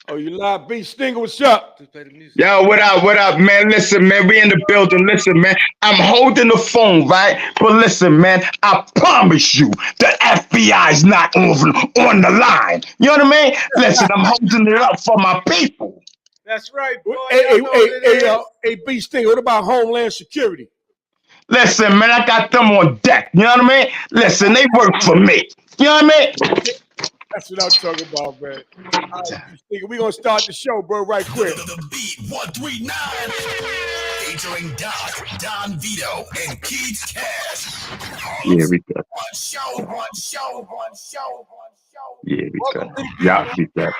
Oh, you live, B Stinger? What's up? Just play the music. Yo, what up, man? Listen, man, we in the building. Listen, man, I'm holding the phone, right? But listen, man, I promise you, the FBI's not on the line. You know what I mean? Listen, I'm holding it up for my people. That's right, boy. Hey, B Stinger. What about Homeland Security? Listen, man, I got them on deck. You know what I mean? Listen, they work for me. You know what I mean? That's what I'm talking about, man. All right, B Stinger, we gonna start the show, bro, right quick. The Beat 139 featuring Don Vito, and Keith Cash. Yeah, we good. One show. Yeah, we good. Yeah, we good.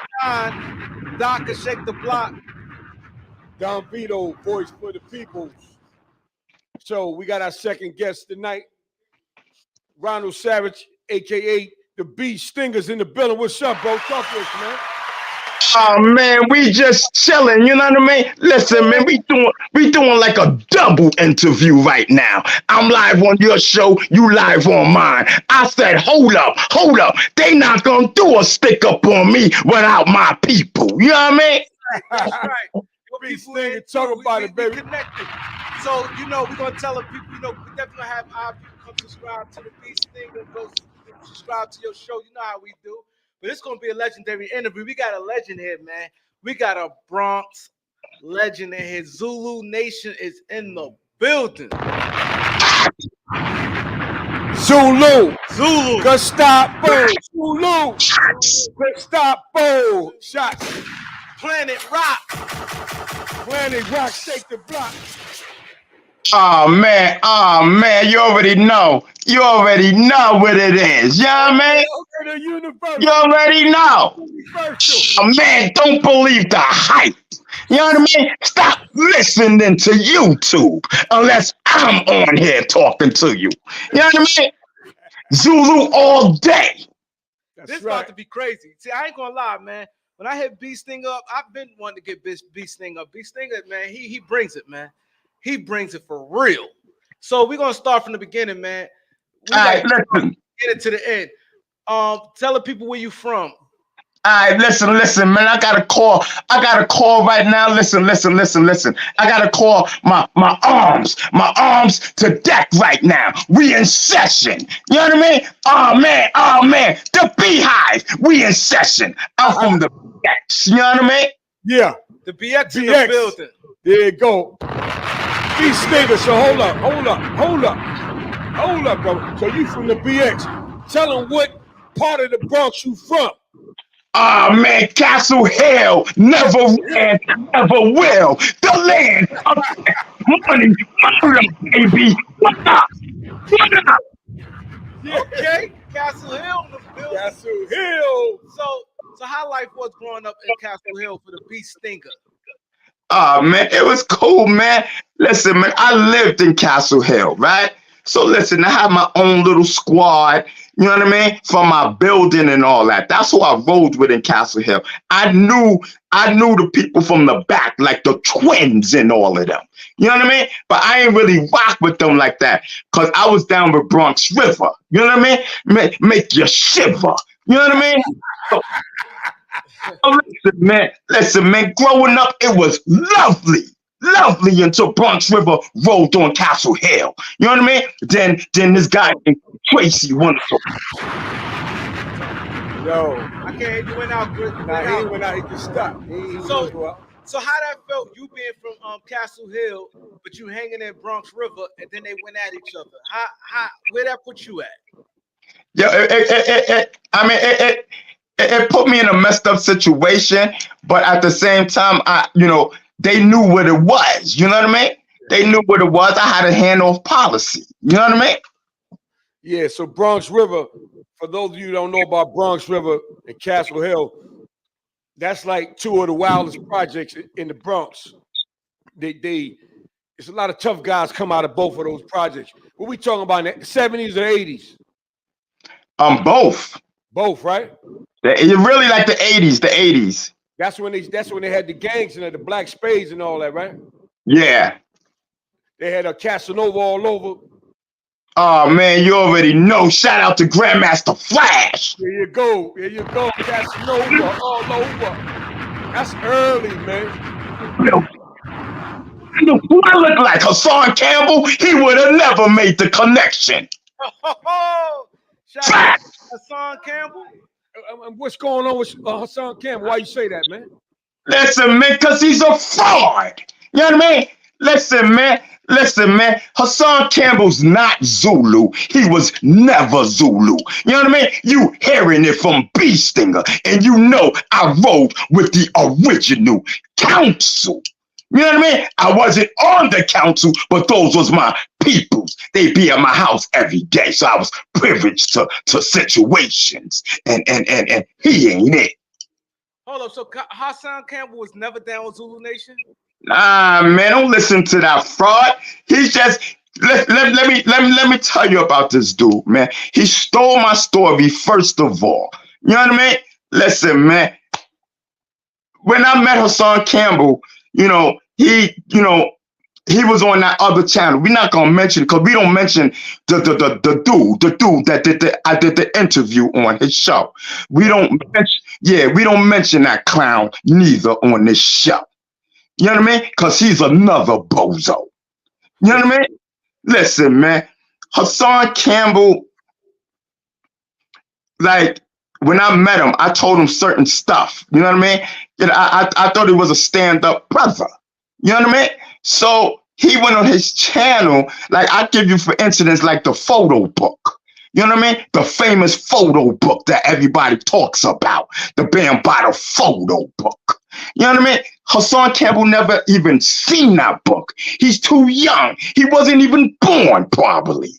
Doc can shake the block. Don Vito, voice for the people. So we got our second guest tonight, Ronald Savage, aka the B Stingers, in the building. What's up, bro? Talk to us, man. Oh man, we just chilling, you know what I mean? Listen, man, we doing like a double interview right now. I'm live on your show, you live on mine. I said, hold up. They not gonna do a stick up on me without my people. You know what I mean? That's right. B Stinger, talk about it, baby. Connected. So, we're going to tell the people, we definitely have our people come subscribe to the Beast thing and go subscribe to your show. You know how we do. But it's going to be a legendary interview. We got a legend here, man. We got a Bronx legend in here. Zulu Nation is in the building. Zulu. Gustavo. Zulu. Gustavo. Shots. Planet Rock. Shake the block. Oh man, you already know what it is. You know what I mean? You already know. Oh man, don't believe the hype. You know what I mean? Stop listening to YouTube unless I'm on here talking to you. You know what I mean? Zulu all day. This about to be crazy. See, I ain't gonna lie, man. When I hit B Sting up, I've been wanting to get B Sting up. B Stinger, man, he brings it, man. He brings it for real. So we're gonna start from the beginning, man. All right, listen. Get it to the end. Tell the people where you from. All right, listen, man. I got a call right now. Listen. I got to call my arms to deck right now. We in session. You know what I mean? Oh man, the Beehive. We in session. I'm from the BX. You know what I mean? Yeah, the BX in the building. There you go. B Stinger. So hold up, bro. So you from the BX? Tell them what part of the Bronx you from. Oh man, Castle Hill never ran, never will. The land of money, baby. What up? Okay, Castle Hill in the building. Castle Hill. So how life was growing up in Castle Hill for the B Stinger? Oh man, it was cool, man. Listen, man, I lived in Castle Hill, right? So listen, I had my own little squad, you know what I mean, from my building and all that. That's who I rode with in Castle Hill. I knew the people from the back, like the twins and all of them. You know what I mean? But I ain't really rock with them like that because I was down with Bronx River. You know what I mean? Make you shiver. You know what I mean? Listen, man. Growing up, it was lovely until Bronx River rolled on Castle Hill. You know what I mean? Then this guy named Tracy Wonderful. Yo, I can't. You went out good. He went out. He just stopped. So how that felt? You being from Castle Hill, but you hanging in Bronx River, and then they went at each other. How where that put you at? Yeah, it put me in a messed up situation, but at the same time, they knew what it was. You know what I mean? They knew what it was. I had a handoff policy. You know what I mean? Yeah. So Bronx River, for those of you who don't know about Bronx River and Castle Hill, that's like two of the wildest projects in the Bronx. It's a lot of tough guys come out of both of those projects. What we talking about in the 70s or 80s? Both. Both, right? It's really like the 80s. That's when they had the gangs and the Black Spades and all that, right? Yeah. They had a Casanova all over. Oh man, you already know. Shout out to Grandmaster Flash. There you go, Casanova all over. That's early, man. Who I look like? Hassan Campbell? He would have never made the connection. Shout out to Hassan Campbell. And what's going on with Hassan Campbell? Why you say that, man? Listen, man, because he's a fraud. You know what I mean? Listen, man. Hassan Campbell's not Zulu. He was never Zulu. You know what I mean? You hearing it from B Stinger, and you know I rode with the original council. You know what I mean? I wasn't on the council, but those was my peoples. They be at my house every day, so I was privileged to situations, and he ain't it. Hold up, so Hassan Campbell was never down with Zulu Nation? Nah, man, don't listen to that fraud. He's just let me tell you about this dude, man. He stole my story first of all. You know what I mean? Listen, man. When I met Hassan Campbell, he was on that other channel. We're not gonna mention because we don't mention the dude that I did the interview on his show. We don't mention that clown neither on this show. You know what I mean? Because he's another bozo. You know what I mean? Listen, man. Hassan Campbell, like, when I met him, I told him certain stuff. You know what I mean? I thought he was a stand-up brother. You know what I mean? So he went on his channel, like I give you, for instance, like the photo book. You know what I mean? The famous photo book that everybody talks about. The Bambaataa photo book. You know what I mean? Hassan Campbell never even seen that book. He's too young. He wasn't even born, probably.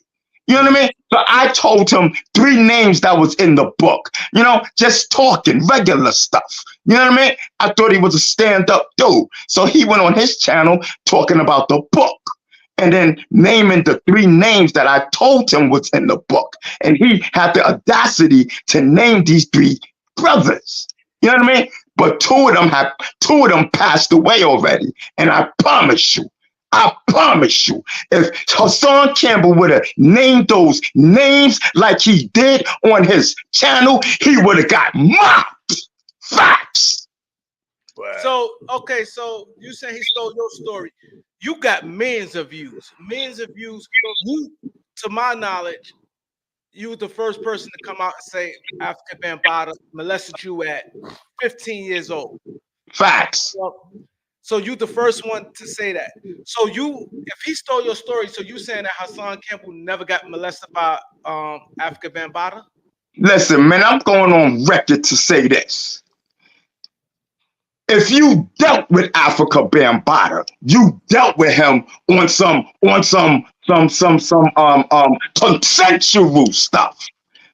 You know what I mean? So I told him 3 names that was in the book. You know, just talking, regular stuff. You know what I mean? I thought he was a stand-up dude. So he went on his channel talking about the book. And then naming the 3 names that I told him was in the book. And he had the audacity to name these 3 brothers. You know what I mean? But 2 of them passed away already. And I promise you, if Hassan Campbell would have named those names like he did on his channel, he would have got mopped. Facts. So, okay, so you saying he stole your story. You got millions of views. You, to my knowledge, you were the first person to come out and say Afrika Bambaataa molested you at 15 years old. Facts. So you the first one to say that. So if he stole your story, so you saying that Hassan Campbell never got molested by Afrika Bambaataa? Listen, man, I'm going on record to say this. If you dealt with Afrika Bambaataa, you dealt with him on some consensual stuff.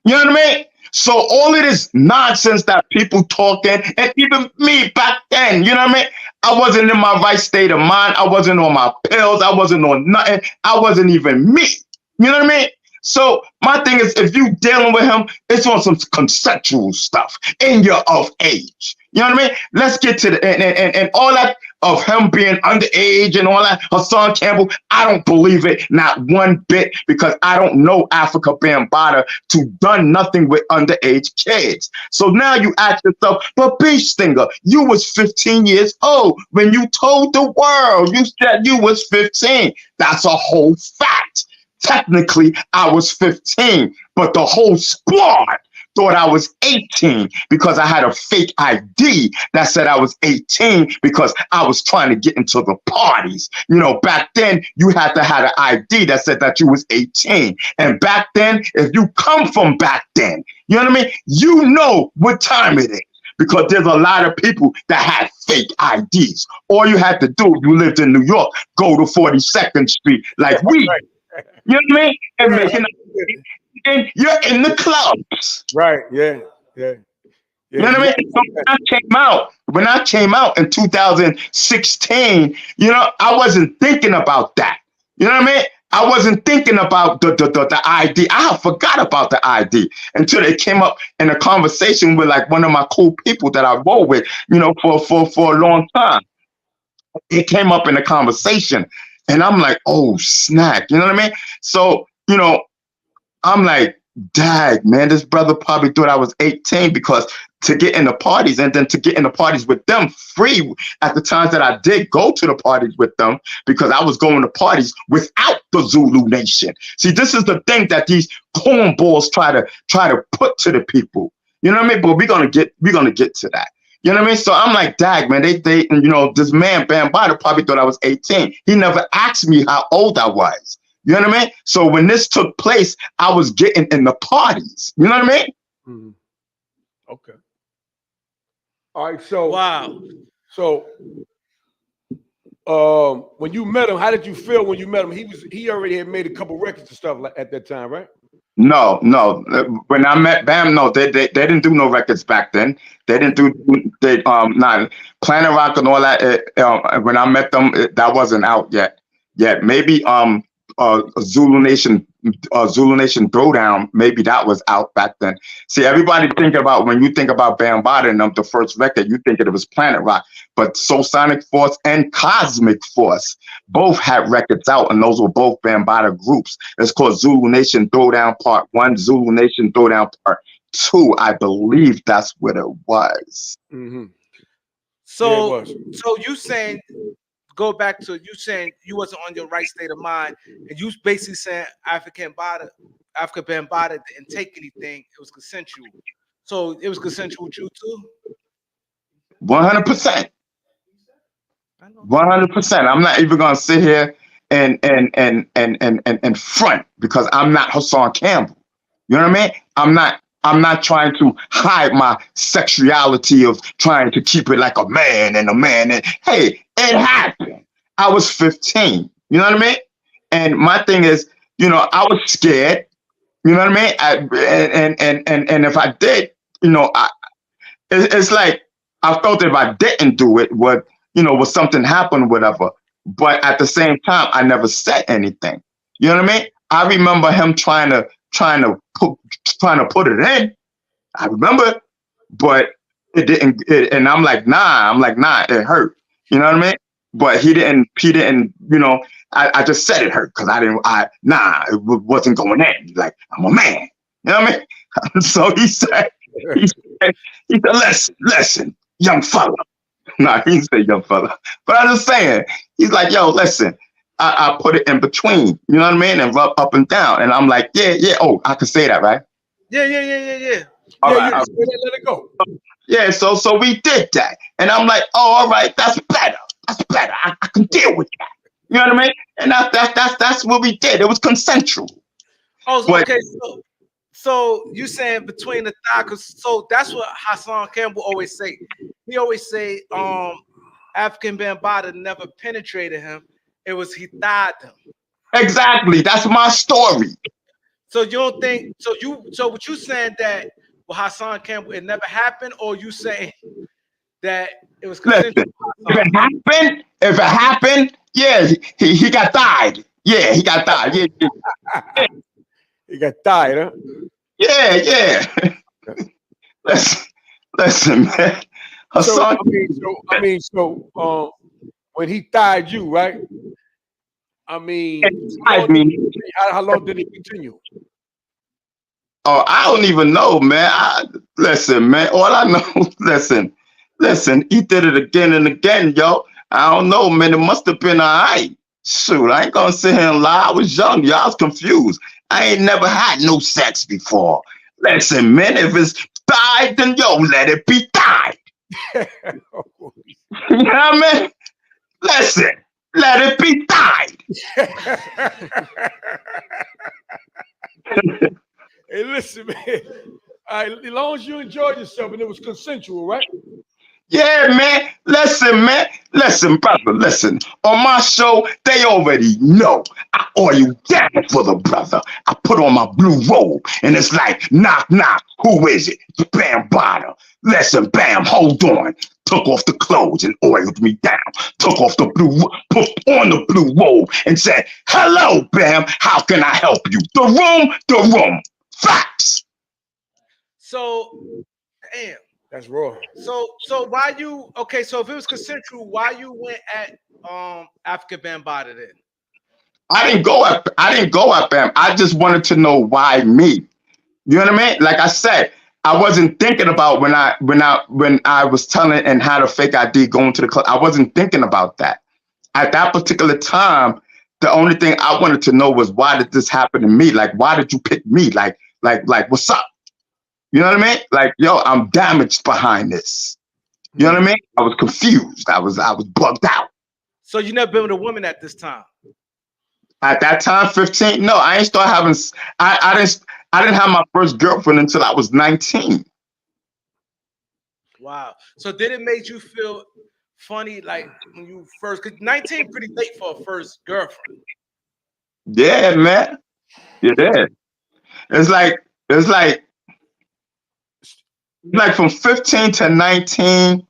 You know what I mean? So all of this nonsense that people talking, and even me back then, you know what I mean? I wasn't in my right state of mind. I wasn't on my pills. I wasn't on nothing. I wasn't even me. You know what I mean? So my thing is, if you dealing with him, it's on some consensual stuff, and you're of age. You know what I mean? Let's get to the and all that of him being underage and all that. Hassan Campbell, I don't believe it, not one bit, because I don't know Afrika Bambaataa to done nothing with underage kids. So now you ask yourself, but B Stinger, you was 15 years old when you told the world you said you was 15. That's a whole fact. Technically, I was 15, but the whole squad thought I was 18 because I had a fake ID that said I was 18 because I was trying to get into the parties. You know, back then, you had to have an ID that said that you was 18. And back then, if you come from back then, you know what I mean? You know what time it is. Because there's a lot of people that had fake IDs. All you had to do, you lived in New York, go to 42nd Street like we. You know what I mean? And making and you're in the clubs. Right, yeah. You know what I mean? So when I came out in 2016, you know, I wasn't thinking about that. You know what I mean? I wasn't thinking about the ID. I forgot about the ID until it came up in a conversation with like one of my cool people that I roll with, you know, for a long time. It came up in a conversation. And I'm like, oh, snap. You know what I mean? So, you know, I'm like, dag, man, this brother probably thought I was 18 because to get in the parties, and then to get in the parties with them free at the times that I did go to the parties with them, because I was going to parties without the Zulu Nation. See, this is the thing that these cornballs try to put to the people. You know what I mean? But we're gonna get to that. You know what I mean? So I'm like, dag, man, they you know, this man Bambaataa probably thought I was 18. He never asked me how old I was. You know what I mean? So when this took place, I was getting in the parties. You know what I mean? Mm-hmm. Okay. All right. So Wow. So when you met him, how did you feel when you met him? He already had made a couple records and stuff like at that time, right? No. When I met Bam, no, they didn't do no records back then. They didn't do not Planet Rock and all that. When I met them, that wasn't out yet. Maybe Zulu Nation Throwdown, maybe that was out back then. See, everybody think about, when you think about Bambaataa and them, the first record, you think it was Planet Rock, but Soul Sonic Force and Cosmic Force both had records out, and those were both Bambaataa groups. It's called Zulu Nation Throwdown Part 1, Zulu Nation Throwdown Part 2. I believe that's what it was. Mm-hmm. So you saying, go back to you saying you wasn't on your right state of mind, and you basically saying Afrika Bambaataa didn't take anything. It was consensual. So it was consensual with you too? 100%. 100%. I'm not even gonna sit here and front, because I'm not Hassan Campbell. You know what I mean? I'm not trying to hide my sexuality of trying to keep it like a man. And hey, it happened. I was 15. You know what I mean? And my thing is, you know, I was scared. You know what I mean? And if I did, you know, it's like I felt that if I didn't do it, would something happen, whatever. But at the same time, I never said anything. You know what I mean? I remember him trying to put it in. I remember, but it didn't. And I'm like, nah. It hurt. You know what I mean? But he didn't. You know, I just said it hurt because it wasn't going in. Like, I'm a man. You know what I mean? So he said, listen, young fella. Nah, he didn't say young fella. But I'm just saying, he's like, yo, listen. I put it in between, you know what I mean, and rub up and down, and I'm like, yeah. Oh, I can say that, right? Yeah. All right. Let it go. Yeah. So we did that, and I'm like, oh, all right, that's better. I can deal with that. You know what I mean? And that's what we did. It was consensual. Oh, okay. So you saying between the thigh? So that's what Hassan Campbell always say. He always say, Afrika Bambaataa never penetrated him. It was he thigh'd him. Exactly. That's my story. So you don't think so what you saying that with Hassan Campbell it never happened, or you saying that it was consensual? Listen, if it happened, yeah, he got thigh'd. Yeah, he got thigh'd. Yeah. He got thigh'd, huh? Yeah. Listen, man. Hassan, So when he thigh'd you, right? I mean, how long did it continue? Oh, I don't even know, man. Listen, man. All I know, listen. He did it again and again, yo. I don't know, man. It must have been all right. Shoot, I ain't gonna sit here and lie. I was young, y'all. I was confused. I ain't never had no sex before. Listen, man. If it's thigh'd, then yo, let it be thigh'd. You know what I mean? Listen, let it be thigh'd. Hey, listen, man. All right, as long as you enjoyed yourself and it was consensual, right? Yeah, man. Listen, brother. Listen. On my show, they already know. I oil down for the brother. I put on my blue robe, and it's like, knock, knock. Who is it? It's Bambaataa. Listen, bam, hold on. Took off the clothes and oiled me down. Took off the put on the blue robe and said, hello, Bam. How can I help you? The room. Facts. So, damn. That's raw. So why you okay? So if it was consensual, why you went at Afrika Bambaataa then? I didn't go at Bam. I just wanted to know why me. You know what I mean? Like I said, I wasn't thinking about when I was telling and had a fake ID going to the club. I wasn't thinking about that. At that particular time, the only thing I wanted to know was, why did this happen to me? Like, why did you pick me? Like, what's up? You know what I mean? Like, yo, I'm damaged behind this. You know what I mean? I was confused. I was bugged out. So you never been with a woman at this time? At that time, 15. No, I ain't start having. I didn't have my first girlfriend until I was 19. Wow. So did it make you feel funny, like when you first? Cause 19 pretty late for a first girlfriend. Yeah, man. Yeah. It's like from 15 to 19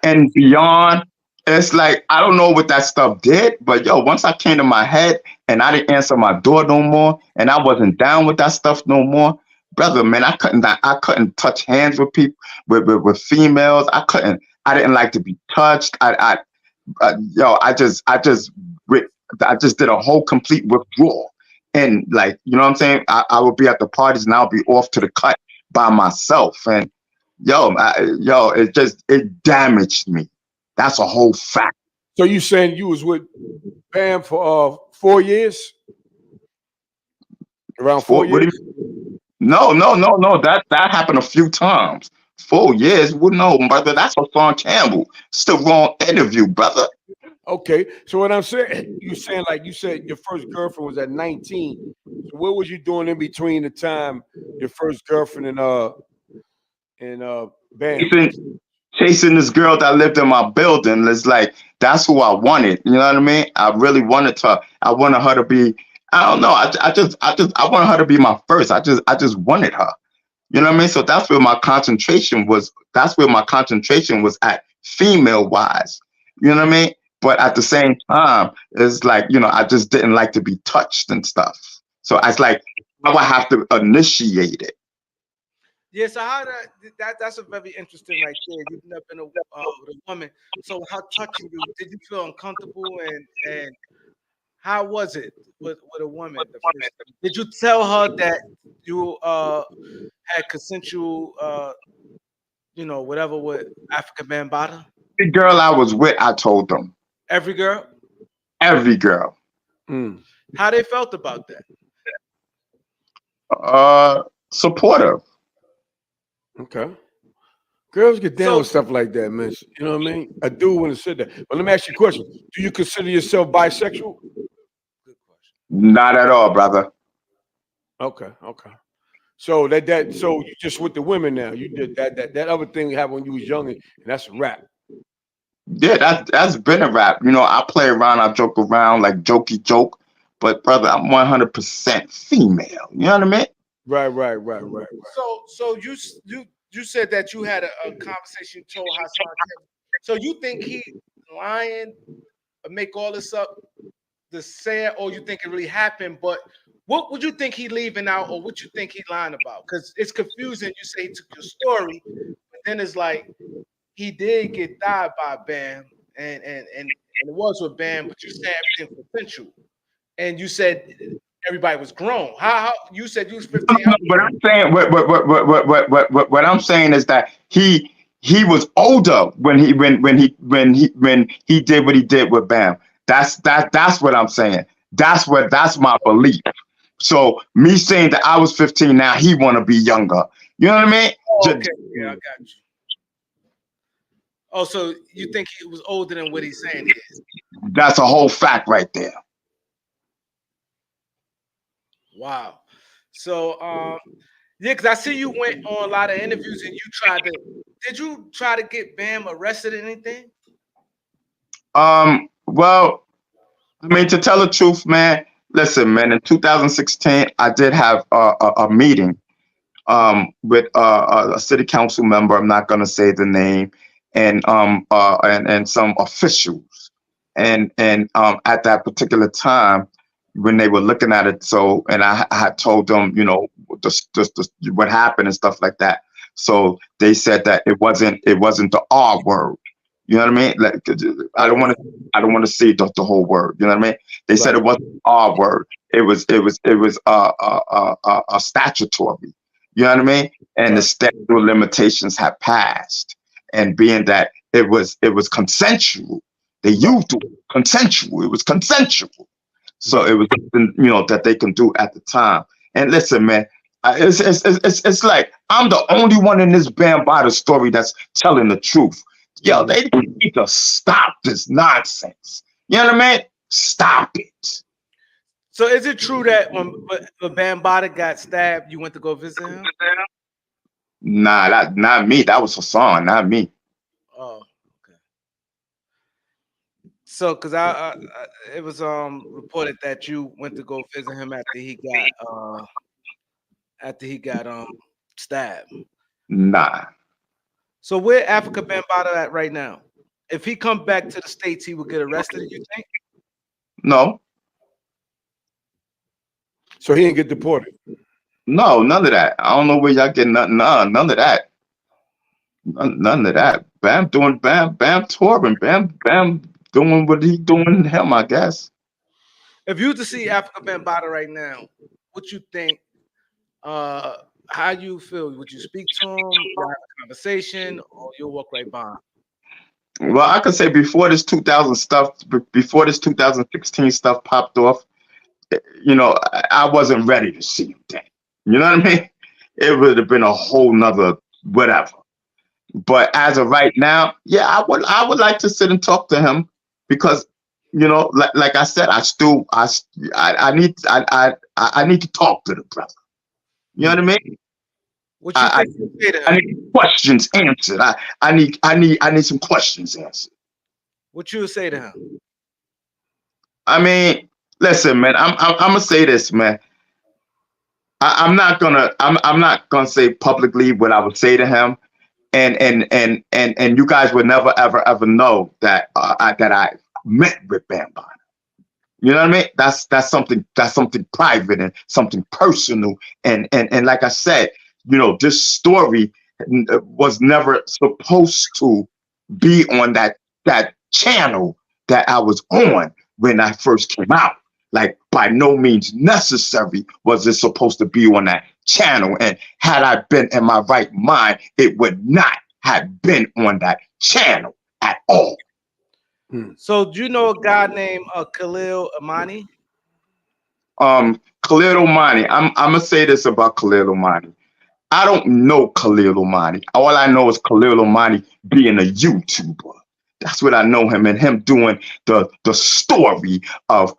and beyond. It's like, I don't know what that stuff did, but yo, once I came to my head and I didn't answer my door no more, and I wasn't down with that stuff no more, brother, man, I couldn't touch hands with people, with females. I didn't like to be touched. I just did a whole complete withdrawal. And like, you know what I'm saying? I would be at the parties and I'll be off to the cut by myself. And it damaged me. That's a whole fact. So you saying you was with Bam for 4 years? Around 4 years? No. That happened a few times. 4 years? Well, no, brother. That's Hassan Campbell. It's the wrong interview, brother. Okay. So what I'm saying, you said your first girlfriend was at 19. So what was you doing in between the time your first girlfriend and Bam? Chasing this girl that lived in my building. It's like, that's who I wanted. You know what I mean? I really wanted her. I wanted her to be, I don't know. I wanted her to be my first. I just wanted her. You know what I mean? So that's where my concentration was. That's where my concentration was at, female wise. You know what I mean? But at the same time, it's like, you know, I just didn't like to be touched and stuff. So it's like, I would have to initiate it. Yeah, so how that's a very interesting right there. You've never been with a woman. So how touching you? Did you feel uncomfortable, and how was it with a woman? Did you tell her that you had consensual whatever with Afrika Bambaataa? Every girl I was with, I told them. Every girl? Every girl. How they felt about that? Supportive. Okay. Girls get down with stuff like that, man. You know what I mean? I do want to say that. But let me ask you a question. Do you consider yourself bisexual? Good question. Not at all, brother. Okay. So so you just with the women now. You did that other thing happened when you was young, and that's a wrap. Yeah, that's been a wrap. You know, I play around, I joke around, like jokey joke. But brother, I'm 100% female. You know what I mean? Right. So you said that you had a conversation. You told Hassan. So you think he lying, or make all this up to say it, or you think it really happened? But what would you think he leaving out, or what you think he lying about? Because it's confusing. You say he took your story, but then it's like he did get died by Bam, and it was with Bam, but you said everything consensual, and you said everybody was grown. How you said you was 15? What I'm saying, what I'm saying is that he was older when he did what he did with Bam. That's what I'm saying. That's my belief. So me saying that I was 15 now, he want to be younger. You know what I mean? Okay, yeah, I got you. Oh, so you think he was older than what he's saying he is? That's a whole fact right there. Wow. So, yeah, because I see you went on a lot of interviews and did you try to get Bam arrested or anything? Well, I mean, to tell the truth, man, listen, man, in 2016, I did have a meeting with a city council member. I'm not going to say the name, and some officials. And at that particular time, when they were looking at it, and I had told them, you know, what happened and stuff like that. So they said that it wasn't the R word. You know what I mean? Like, I don't want to see the whole word. You know what I mean? They said it wasn't the R word. It was a statutory. You know what I mean? And the statute of limitations had passed. And being that it was consensual, they used it consensual. It was consensual. So it was something, that they can do at the time. And listen, man, it's like I'm the only one in this Bambaataa story that's telling the truth. Yo, they need to stop this nonsense. You know what I mean? Stop it. So is it true that when Bambaataa got stabbed, you went to go visit him? Nah, not me. That was Hassan, not me. Oh, okay. So, because I it was reported that you went to go visit him after he got stabbed. Nah. So where Afrika Bambaataa at right now? If he come back to the States, he will get arrested, you think? No. So he didn't get deported? No, none of that. I don't know where y'all getting nothing. None of that. None of that. Bam touring. Bam doing what he doing him, I guess. If you were to see Afrika Bambaataa right now, what you think? How you feel? Would you speak to him, have a conversation, or you'll walk right by him? Well, I could say before this 2016 stuff popped off, I wasn't ready to see him then. You know what I mean? It would have been a whole nother whatever. But as of right now, yeah, I would like to sit and talk to him because, like I said, I need to talk to the brother. You know what I mean? What you think you say to him? I need questions answered. I need some questions answered. What you would say to him? I mean, listen, man. I'm gonna say this, man. I'm not gonna say publicly what I would say to him, and you guys would never ever know that I met with Bambaataa. You know what I mean? That's something private and something personal, and like I said, this story was never supposed to be on that channel that I was on when I first came out. Like, by no means necessary was it supposed to be on that channel. And had I been in my right mind, it would not have been on that channel at all. So do you know a guy named Khalil Amani? Khalil Omani. I'm gonna say this about Khalil Omani. I don't know Khalil Omani. All I know is Khalil Omani being a YouTuber. That's what I know him, and him doing the story of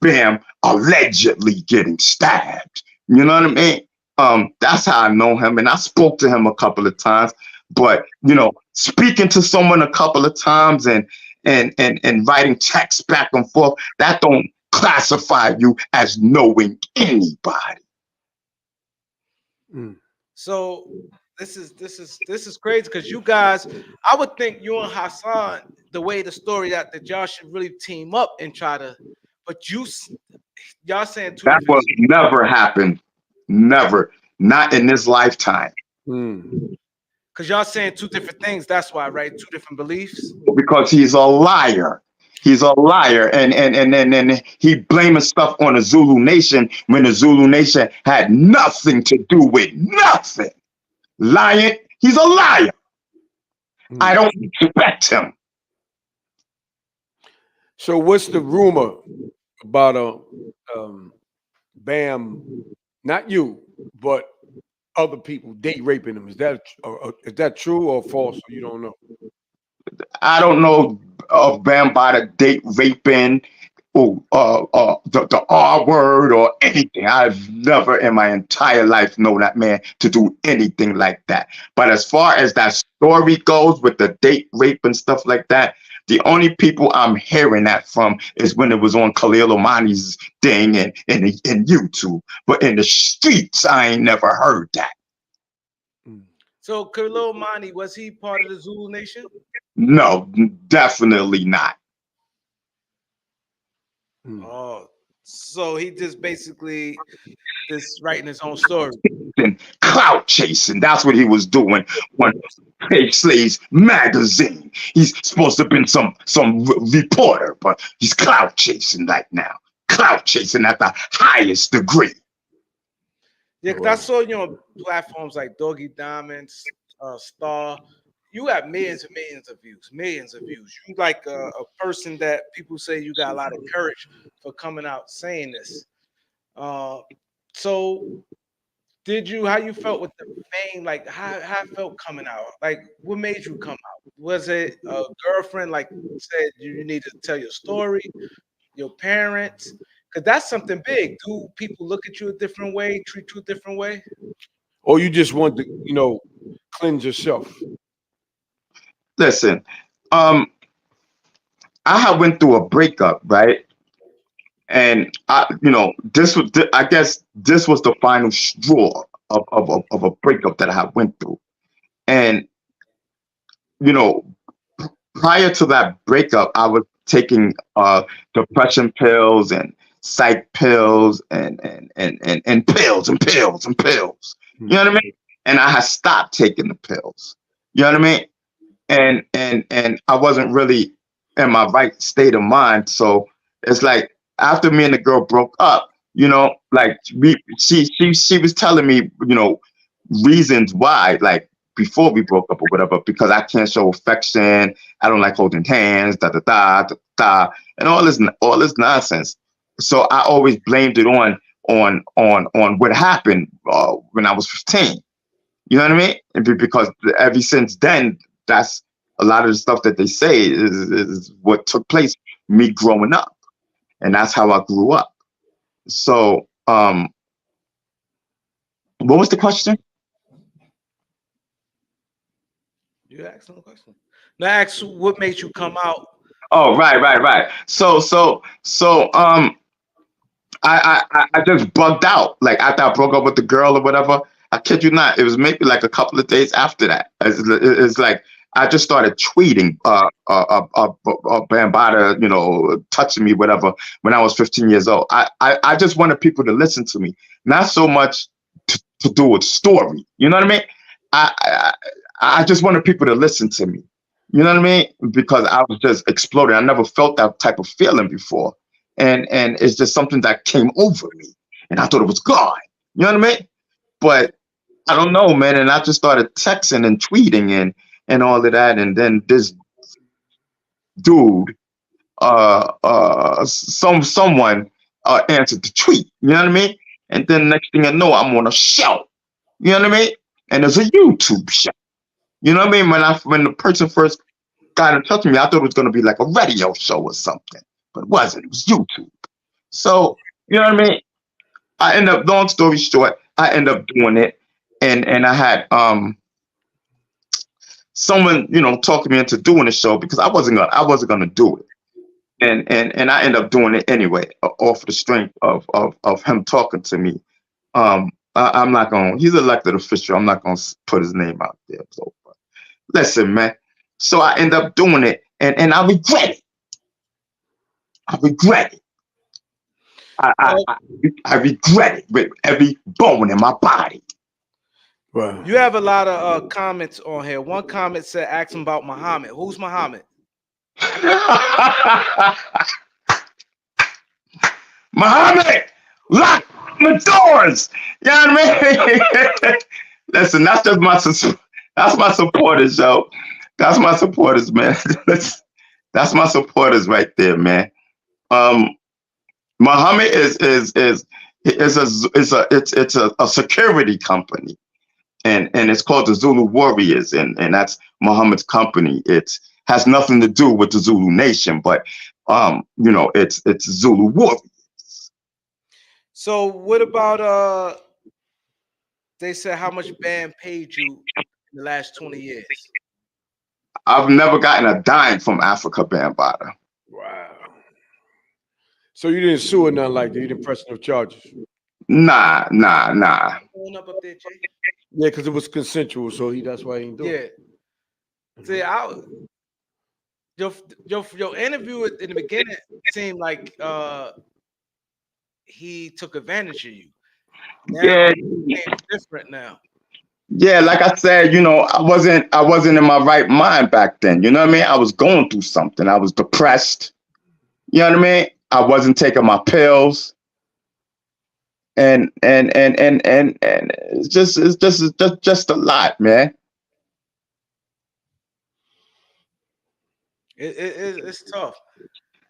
Bam allegedly getting stabbed. You know what I mean? That's how I know him, and I spoke to him a couple of times. But speaking to someone a couple of times and writing texts back and forth, that don't classify you as knowing anybody. So this is crazy because you guys, I would think you and Hassan, the way the story that y'all should really team up and try to, but y'all saying that will never happen, never, not in this lifetime. Because y'all saying two different things. That's why, right? Two different beliefs. Because he's a liar. He's a liar, and he blaming stuff on the Zulu Nation when the Zulu Nation had nothing to do with nothing. Lying, he's a liar. I don't respect him. So what's the rumor about Bam, not you, but other people date raping him? Is that true or false? Or you don't know? I don't know of Bambaataa date raping or the R word or anything. I've never in my entire life known that man to do anything like that. But as far as that story goes with the date rape and stuff like that, the only people I'm hearing that from is when it was on Khalil Omani's thing and in YouTube. But in the streets, I ain't never heard that. So Khalil Omani, was he part of the Zulu Nation? No, definitely not. Oh, so he just basically just writing his own story. And clout chasing. That's what he was doing on Page Slaves magazine. He's supposed to have been some reporter, but he's clout chasing right now. Clout chasing at the highest degree. Yeah, because I saw you on platforms like Doggy Diamonds, Star. You got millions and millions of views, millions of views. You like a person that people say you got a lot of courage for coming out saying this. So did you, how you felt with the fame? Like how it felt coming out? Like what made you come out? Was it a girlfriend like said you need to tell your story, your parents? Because that's something big. Do people look at you a different way, treat you a different way? Or you just want to, cleanse yourself? Listen, I had went through a breakup, right? And I guess this was the final straw of a breakup that I had went through. And you know, prior to that breakup, I was taking depression pills and psych pills and pills and pills and pills. You know what I mean? And I had stopped taking the pills. You know what I mean? And I wasn't really in my right state of mind. So it's like after me and the girl broke up, like she was telling me, reasons why, like before we broke up or whatever, because I can't show affection, I don't like holding hands, da da da da da, and all this nonsense. So I always blamed it on what happened when I was 15. You know what I mean? Because ever since then, that's a lot of the stuff that they say is what took place me growing up, and that's how I grew up. So, what was the question? You asked some question. Now ask what made you come out. Oh, right. So, I just bugged out. Like after I broke up with the girl or whatever, I kid you not, it was maybe like a couple of days after that. It's like I just started tweeting, Bambaataa, touching me, whatever, when I was 15 years old. I just wanted people to listen to me, not so much to do with story. You know what I mean? I just wanted people to listen to me. You know what I mean? Because I was just exploding. I never felt that type of feeling before. And it's just something that came over me. And I thought it was God. You know what I mean? But I don't know, man. And I just started texting and tweeting and all of that. And then this dude, someone answered the tweet. You know what I mean? And then next thing I know, I'm on a show. You know what I mean? And there's a YouTube show. You know what I mean? When the person first got in touch with me, I thought it was going to be like a radio show or something, but it wasn't. It was YouTube. So, you know what I mean? I end up, long story short, I end up doing it, and I had someone, talking me into doing the show because I wasn't gonna do it, and I end up doing it anyway, off the strength of him talking to me. I'm not gonna. He's an elected official. I'm not gonna put his name out there. So, listen, man. So I end up doing it, and I regret it. I regret it. I regret it with every bone in my body. Wow. You have a lot of comments on here. One comment said, "Ask him about Muhammad." Who's Muhammad? Muhammad, lock the doors. You know what I mean? Listen, that's my supporters, yo. That's my supporters, man. That's my supporters right there, man. Muhammad is a security company, and it's called the Zulu Warriors, and that's Muhammad's company. It has nothing to do with the Zulu Nation, but it's Zulu Warriors. So what about they said how much band paid you in the last 20 years? I've never gotten a dime from Afrika Bambaataa. Wow. So you didn't sue or nothing like that? You didn't press no charges? Nah. Going up there, Jay. Yeah, because it was consensual, so that's why he didn't do it. Yeah. See, your interview in the beginning seemed like he took advantage of you. Now, Yeah. it's different now. Yeah, like I said, I wasn't in my right mind back then. You know what I mean? I was going through something. I was depressed. You know what I mean? I wasn't taking my pills. and it's just a lot, man. It's tough.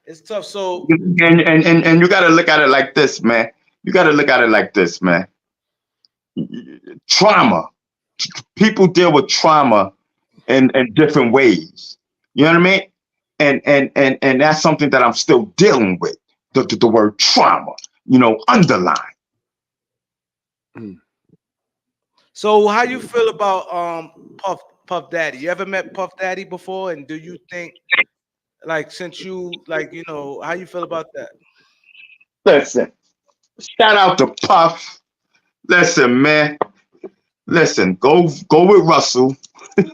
It's tough. So And you got to look at it like this, man. You got to look at it like this, man. Trauma. People deal with trauma in different ways. You know what I mean? And that's something that I'm still dealing with. The word trauma, underline. So how you feel about Puff Daddy? You ever met Puff Daddy before? And do you think, like, since you how you feel about that? Listen, shout out to Puff. Listen, man. Listen, go with Russell. You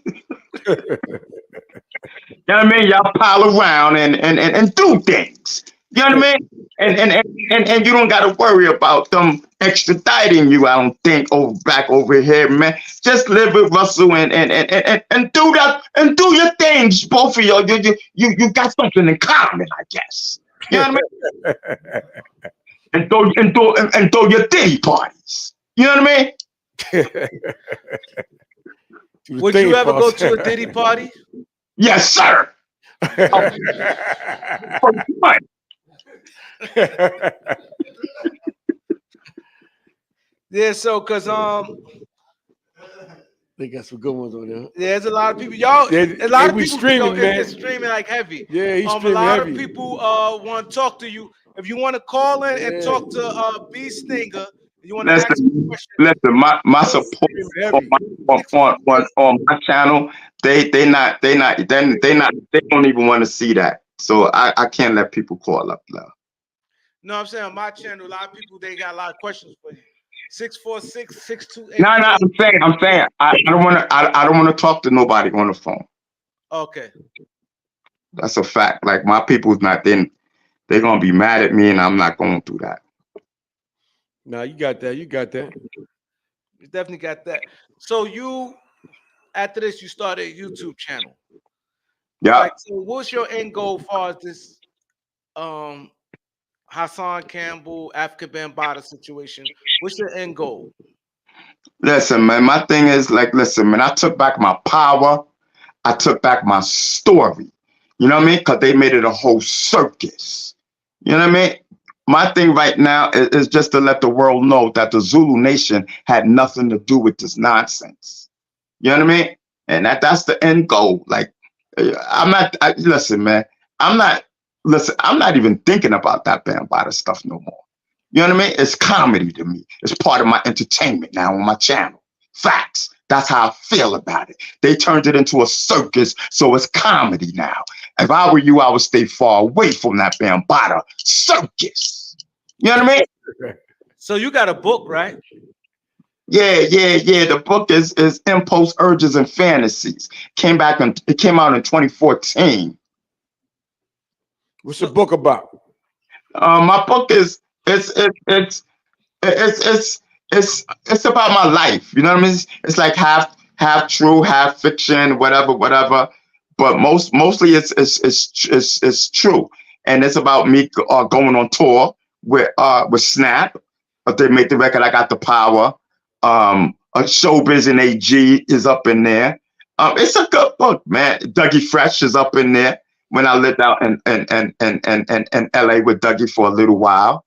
know what I mean? Y'all pile around and do things. You know what I mean? And you don't gotta worry about them extraditing you, I don't think, back over here, man. Just live with Russell and do that and do your things, both of y'all. You got something in common, I guess. You know what I mean? and throw your day parties. You know what I mean? Would you ever go to a Diddy party? Yes, sir. Yeah, so because They got some good ones on there. there's a lot of people. Y'all, a lot of people streaming, man. It's streaming like heavy. Yeah, he's streaming a lot heavy. of people want to talk to you. If you want to call in and talk to B Stinger, you want to ask him a question. Listen, my support on my channel, they don't even want to see that. So I can't let people call up now. No, I'm saying on my channel, a lot of people, they got a lot of questions for you. 646-628. No, I'm saying I don't want to talk to nobody on the phone. Okay. That's a fact. Like, my people's not then, they're gonna be mad at me, and I'm not going through that. No, you got that. You got that. You definitely got that. So you, after this, you started a YouTube channel. Yeah. Like, so what's your end goal as far as this Hassan Campbell, Afrika Bambaataa situation? What's your end goal? Listen, man, my thing is, like, listen, man, I took back my power. I took back my story. You know what I mean? Because they made it a whole circus. You know what I mean? My thing right now is just to let the world know that the Zulu nation had nothing to do with this nonsense. You know what I mean? And that's the end goal. Like, listen, man, I'm not even thinking about that Bambaataa stuff no more. You know what I mean? It's comedy to me. It's part of my entertainment now on my channel. Facts. That's how I feel about it. They turned it into a circus, so it's comedy now. If I were you, I would stay far away from that Bambaataa circus. You know what I mean? So you got a book, right? Yeah. The book is Impulse, Urges, and Fantasies. It came out in 2014. What's the book about? My book is it's about my life. You know what I mean? It's like half true, half fiction, whatever. But mostly it's true, and it's about me going on tour with Snap. They made the record. I Got the Power. Showbiz and AG is up in there. It's a good book, man. Dougie Fresh is up in there. When I lived out in LA with Dougie for a little while.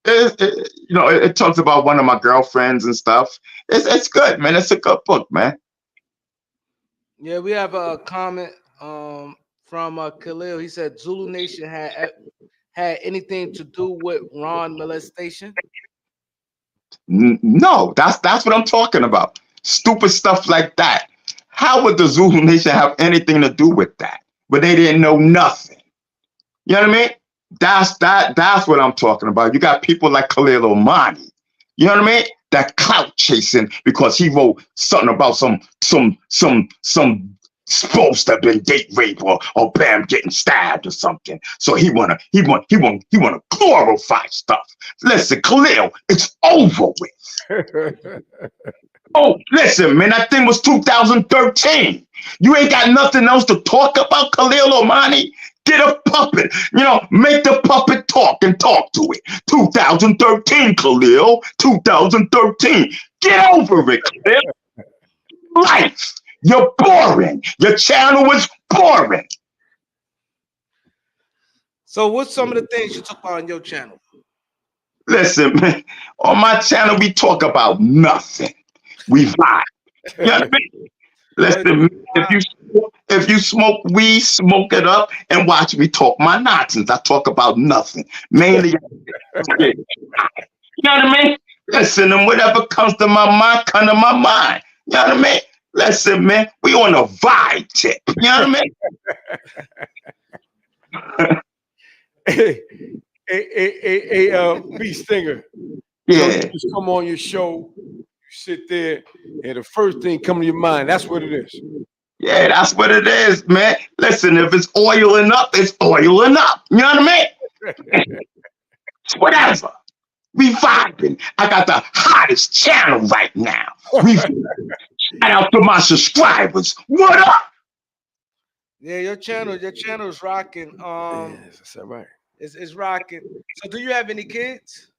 It talks about one of my girlfriends and stuff. It's good, man. It's a good book, man. Yeah, we have a comment from Khalil. He said Zulu Nation had anything to do with Ron molestation? No, that's what I'm talking about. Stupid stuff like that. How would the Zulu Nation have anything to do with that? But they didn't know nothing. You know what I mean? That's what I'm talking about. You got people like Khalil Omani. You know what I mean? That clout chasing because he wrote something about some supposed to have been date rape or Bam getting stabbed or something. So he wanna glorify stuff. Listen, Khalil, it's over with. Oh, listen, man, that thing was 2013. You ain't got nothing else to talk about, Khalil Omani? Get a puppet. Make the puppet talk and talk to it. 2013, Khalil. 2013. Get over it, Khalil. Life. You're boring. Your channel is boring. So what's some of the things you talk about on your channel? Listen, man, on my channel, we talk about nothing. We vibe. You know what I mean? Listen, if you smoke weed, smoke it up and watch me talk my nonsense. I talk about nothing. Mainly, you know what I mean? Listen, and whatever comes to my mind, come to my mind. You know what I mean? Listen, man, we on a vibe tip. You know what I mean? Hey, B Stinger. Yeah. You just come on your show, you sit there, and the first thing come to your mind, that's what it is. Yeah, that's what it is, man. Listen, if it's oiling up, it's oiling up. You know what I mean? It's whatever. We vibing. I got the hottest channel right now. Shout out to my subscribers. What up? Yeah, your channel is rocking. Yes, that's all right. It's rocking. So do you have any kids?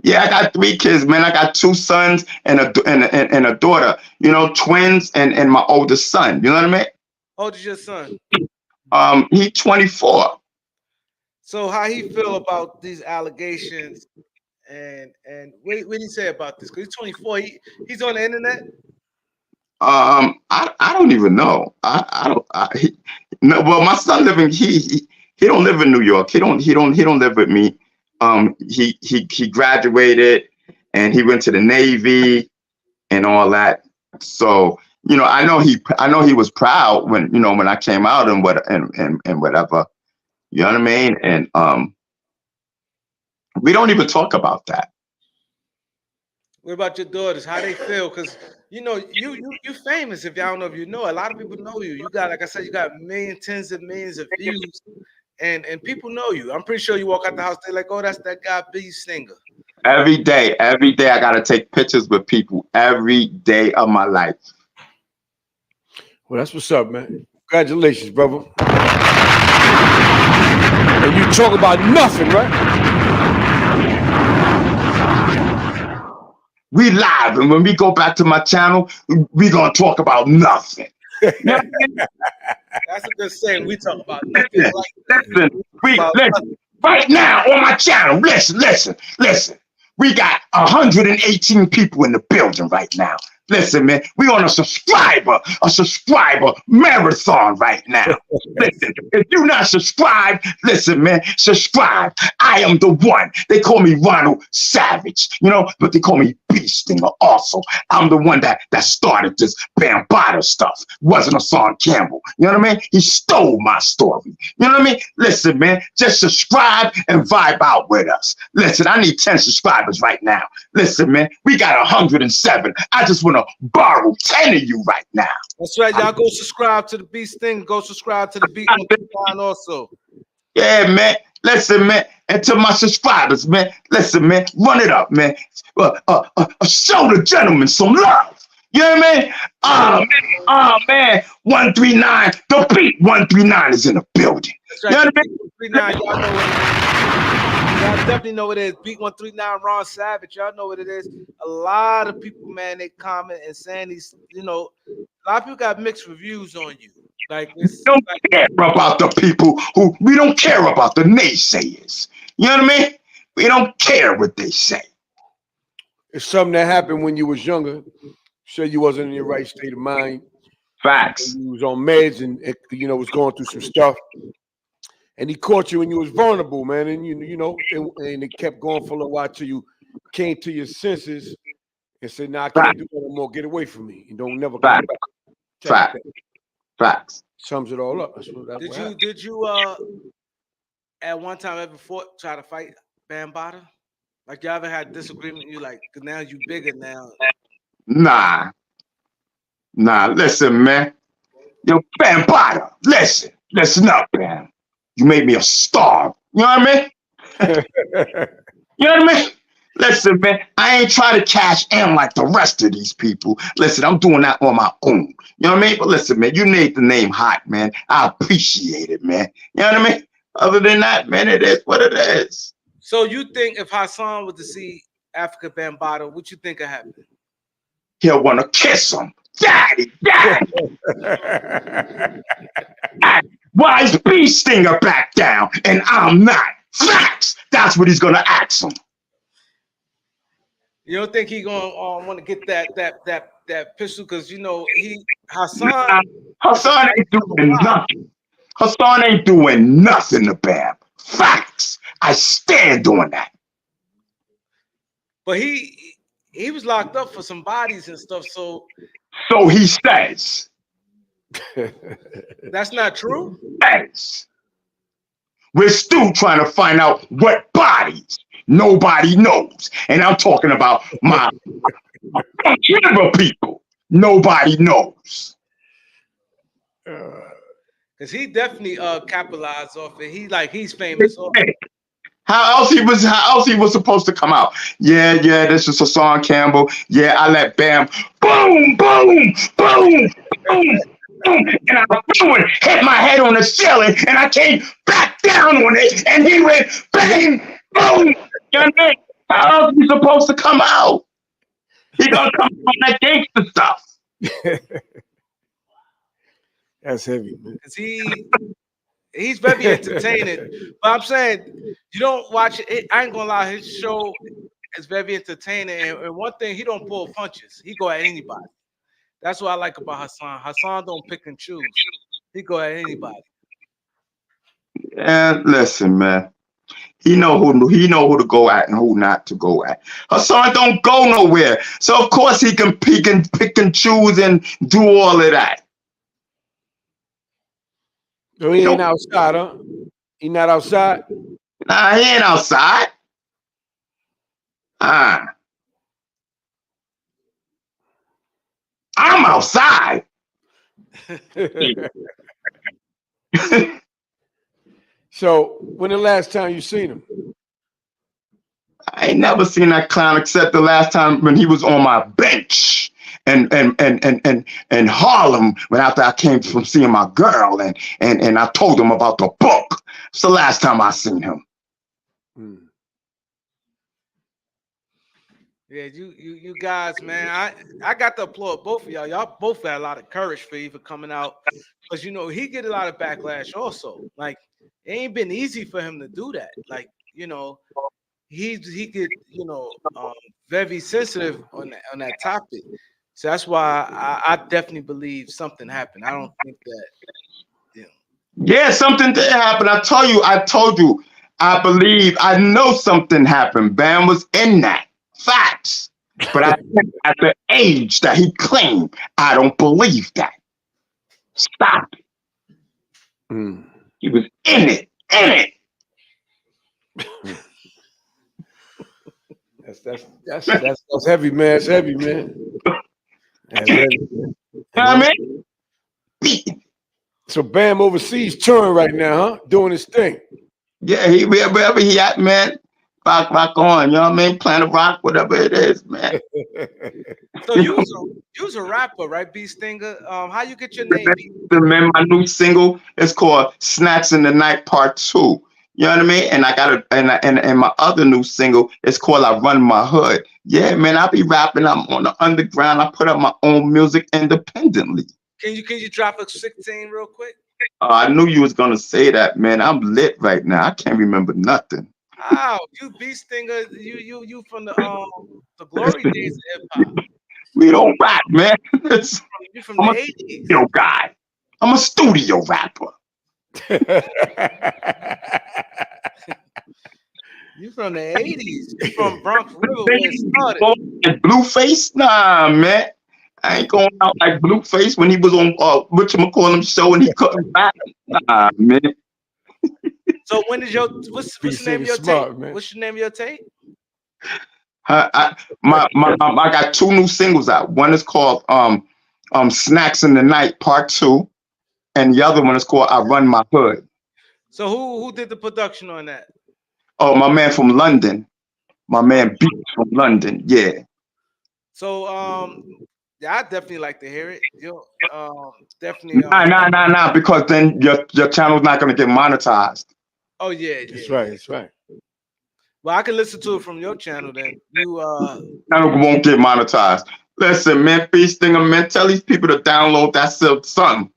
Yeah, I got 3 kids, man. I got 2 sons and a daughter. Twins and my oldest son. You know what I mean? How old is your son? He's 24. So how he feel about these allegations and what did he say about this? Because he's 24. He's on the internet. I don't even know. No. Well, my son living he don't live in New York. He don't live with me. He graduated and he went to the Navy and all that. So I know he was proud when I came out and whatever. You know what I mean? And we don't even talk about that. What about your daughters? How they feel? Because you famous. If y'all don't know, if you know, a lot of people know you. You got, like I said, you got tens of millions of views, and people know you. I'm pretty sure you walk out the house, they're like, "Oh, that's that guy, B Stinger." Every day, I gotta take pictures with people every day of my life. Well, that's what's up, man. Congratulations, brother. And you talk about nothing, right? We live, and when we go back to my channel, we gonna talk about nothing. That's a good saying. We talk about nothing. Listen, right now on my channel. Listen. We got 118 people in the building right now. Listen, man, we on a subscriber marathon right now. Listen, if you're not subscribed, listen, man, subscribe. I am the one. They call me Ronald Savage, but they call me B Stinger also. I'm the one that started this Bambaataa stuff. Wasn't Hassan Campbell. You know what I mean? He stole my story. You know what I mean? Listen, man, just subscribe and vibe out with us. Listen, I need 10 subscribers right now. Listen, man, we got 107. I just want to borrow 10 of you right now. That's right. Y'all go subscribe to the Beast Thing. Go subscribe to the Beat Line also. Yeah, man. Listen, man. And to my subscribers, man. Listen, man. Run it up, man. Show the gentleman some love. You know what I mean? Oh, man. 139. The Beat 139 is in the building. That's right. You know what I mean? 139. Y'all know what it is. Y'all definitely know what it is. Beat 139, Ron Savage. Y'all know what it is. A lot of people, man, they comment and saying these, a lot of people got mixed reviews on you. Like, we don't care about the people we don't care about the naysayers. You know what I mean? We don't care what they say. It's something that happened when you was younger. Sure, you wasn't in your right state of mind. Facts. You was on meds and was going through some stuff. And he caught you when you was vulnerable, man. And and it kept going for a little while till you came to your senses and said, "Nah, I can't do that no more. Get away from me. And don't never come back." Facts. Sums it all up. Did you at one time ever try to fight Bambaataa? Like, you ever had disagreement? You like, cause now you bigger now. Nah. Listen, man. Yo, Bambaataa, listen up, man. You made me a star. You know what I mean? You know what I mean? Listen, man, I ain't trying to cash in like the rest of these people. Listen, I'm doing that on my own. You know what I mean? But listen, man, you made the name hot, man. I appreciate it, man. You know what I mean? Other than that, man, it is what it is. So you think if Hassan was to see Afrika Bambaataa, what you think would happen? He'll want to kiss him. Daddy, daddy. Why is Bee Stinger back down and I'm not? Facts. That's what he's gonna ask him. You don't think he gonna want to get that pistol? Because you know Hassan Hassan ain't doing nothing. Hassan ain't doing nothing to Bam. Facts. I stand on that. But he was locked up for some bodies and stuff. So he says. That's not true. Yes. We're still trying to find out what bodies. Nobody knows. And I'm talking about my general people. Nobody knows. Because he definitely capitalized off it. He's famous. How else he was supposed to come out? Yeah, this is Hassan Campbell. Yeah, I let Bam boom, boom, boom, boom, boom. And I hit my head on the ceiling and I came back down on it and he went bang, boom. You know what I mean? How else he supposed to come out? He gonna come out on that gangster stuff. That's heavy, man. Because he's very entertaining. But I'm saying you don't watch it. I ain't gonna lie, his show is very entertaining. And one thing, he don't pull punches. He go at anybody. That's what I like about Hassan. Hassan don't pick and choose. He go at anybody. And listen, man. He know who to go at and who not to go at. Hassan don't go nowhere. So of course he can pick and choose and do all of that. So he ain't outside, huh? He not outside? Nah, he ain't outside. I'm outside. So when the last time you seen him? I ain't never seen that clown except the last time when he was on my bench and Harlem when after I came from seeing my girl and I told him about the book. It's the last time I seen him. Yeah, you guys, man. I got to applaud both of y'all. Y'all both had a lot of courage for even coming out. Because he get a lot of backlash also. Like, it ain't been easy for him to do that. Like, he get very sensitive on that topic. So that's why I definitely believe something happened. I don't think that Yeah, something did happen. I told you, I know something happened. Bam was in that. Facts. But I think at the age that he claimed, I don't believe that. Stop it. He was in it. That's heavy, man. It's heavy, man. That's heavy, man. You know what I mean? So Bam overseas touring right now, huh? Doing his thing. Yeah, wherever he at, man. Rock on, you know what I mean? Planet Rock, whatever it is, man. So you was a rapper, right, B Stinger? How you get your name? Man, my new single is called Snacks in the Night Part 2. You know what I mean? And I got and my other new single is called I Run My Hood. Yeah, man, I be rapping. I'm on the underground. I put up my own music independently. Can you drop a 16 real quick? I knew you was gonna say that, man. I'm lit right now. I can't remember nothing. Wow, you B Stinger, you from the glory days of hip hop. We don't rap, man. You from the 80s. Studio guy. I'm a studio rapper. You from the 80s. You from Bronx River where it started. Blueface? Nah, man. I ain't going out like Blueface when he was on whatchamacallit show and he couldn't rap. Nah, man. So when is what's the name of your tape? Man. What's the name of your tape? I got 2 new singles out. One is called Snacks in the Night Part 2, and the other one is called I Run My Hood. So who did the production on that? Oh, my man from London. My man Beats from London. Yeah. So yeah, I definitely like to hear it. Definitely. Nah. Because then your channel's not gonna get monetized. Oh yeah, That's yeah. right. That's right. Well, I can listen to it from your channel then. You Channel won't get monetized. Listen, man, Beast Stinger, man, tell these people to download that something.